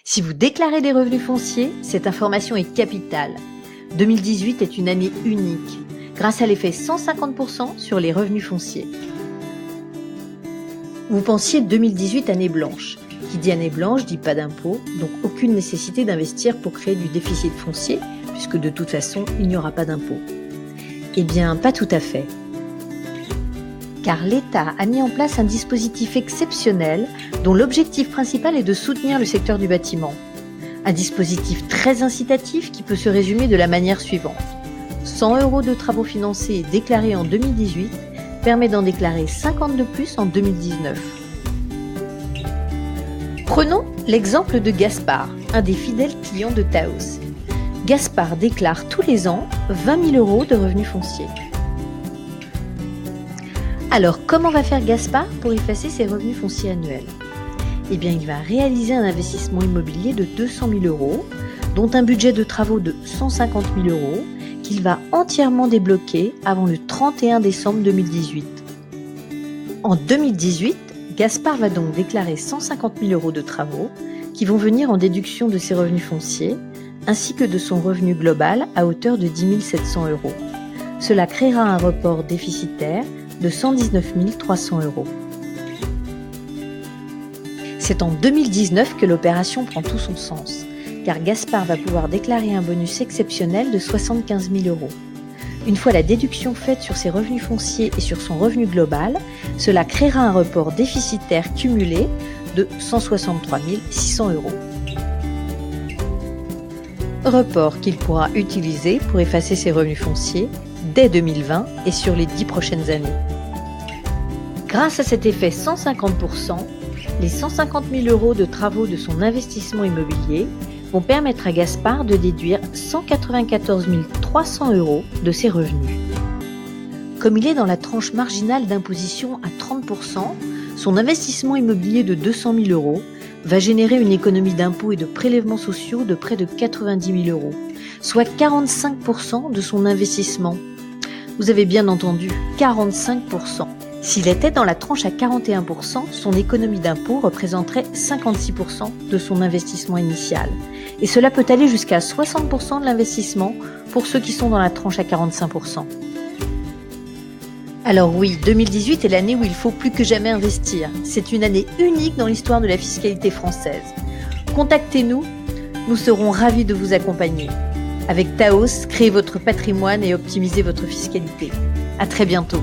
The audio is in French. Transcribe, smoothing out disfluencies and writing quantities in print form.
Si vous déclarez des revenus fonciers, cette information est capitale. 2018 est une année unique, grâce à l'effet 150% sur les revenus fonciers. Vous pensiez 2018 année blanche. Qui dit année blanche dit pas d'impôt, donc aucune nécessité d'investir pour créer du déficit foncier, puisque de toute façon, il n'y aura pas d'impôt. Eh bien, pas tout à fait. Car l'État a mis en place un dispositif exceptionnel dont l'objectif principal est de soutenir le secteur du bâtiment. Un dispositif très incitatif qui peut se résumer de la manière suivante. 100 € de travaux financés et déclarés en 2018 permet d'en déclarer 50 de plus en 2019. Prenons l'exemple de Gaspard, un des fidèles clients de Taos. Gaspard déclare tous les ans 20 000 € de revenus fonciers. Alors, comment va faire Gaspard pour effacer ses revenus fonciers annuels ? Eh bien, il va réaliser un investissement immobilier de 200 000 €, dont un budget de travaux de 150 000 € qu'il va entièrement débloquer avant le 31 décembre 2018. En 2018, Gaspard va donc déclarer 150 000 € de travaux qui vont venir en déduction de ses revenus fonciers ainsi que de son revenu global à hauteur de 10 700 €. Cela créera un report déficitaire de 119 300 €. C'est en 2019 que l'opération prend tout son sens, car Gaspard va pouvoir déclarer un bonus exceptionnel de 75 000 €. Une fois la déduction faite sur ses revenus fonciers et sur son revenu global, cela créera un report déficitaire cumulé de 163 600 €. Report qu'il pourra utiliser pour effacer ses revenus fonciers dès 2020 et sur les 10 prochaines années. Grâce à cet effet 150%, les 150 000 € de travaux de son investissement immobilier vont permettre à Gaspard de déduire 194 300 € de ses revenus. Comme il est dans la tranche marginale d'imposition à 30%, son investissement immobilier de 200 000 € va générer une économie d'impôts et de prélèvements sociaux de près de 90 000 €, soit 45% de son investissement. Vous avez bien entendu, 45%. S'il était dans la tranche à 41%, son économie d'impôt représenterait 56% de son investissement initial. Et cela peut aller jusqu'à 60% de l'investissement pour ceux qui sont dans la tranche à 45%. Alors oui, 2018 est l'année où il faut plus que jamais investir. C'est une année unique dans l'histoire de la fiscalité française. Contactez-nous, nous serons ravis de vous accompagner. Avec Taos, créez votre patrimoine et optimisez votre fiscalité. À très bientôt.